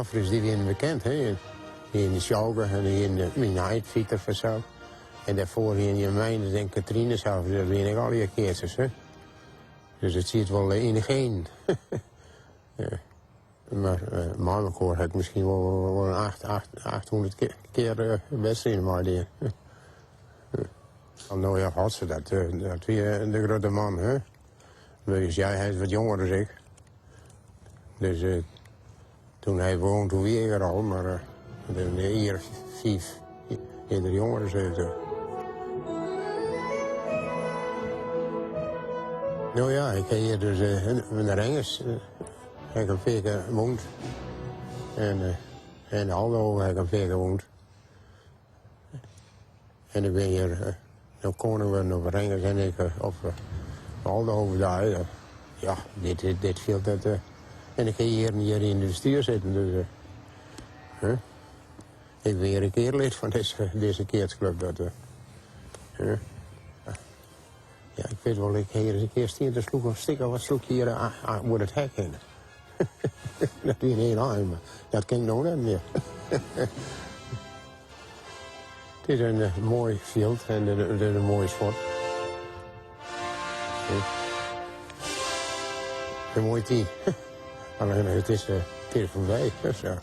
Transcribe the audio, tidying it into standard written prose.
Afris die werden bekend, hè. Die in de Sjouwer en die in de Minait of zo. En daarvoor in je mijnen en Katrine zelf, dat weet ik al die keertjes, hè. Dus het zit wel in de geen. Ja. Maar Marmenkoor had misschien wel een 800 keer wedstrijden maar die. Nou ja, had ze dat weer de grote man, hè. Dus hij is wat jonger dan ik. Dus toen hij woonde, toen weer er al, maar hier 5 eerder jongeren zitten. Nou ja, ik heb hier dus in de Rengers heb ik een 4 keer gewoond. En Aldo heb ik een 4 keer gewoond. En dan ben je hier, dan konden we op Rengers en ik op Aldo over daar. Ja, dit viel dat. En ik ga hier in de bestuur zitten, dus ik ben weer een keer lid van deze keertsclub. Ja, ik weet wel, ik heb hier eens een keer stien te sloegen, stikken, wat sloeg je hier voor het hek in. Dat doe je niet aan, maar dat kan ik nog niet meer. Het is een mooi veld en het is een mooie sport. Een mooi team. Alleen het is voorbij. Zo.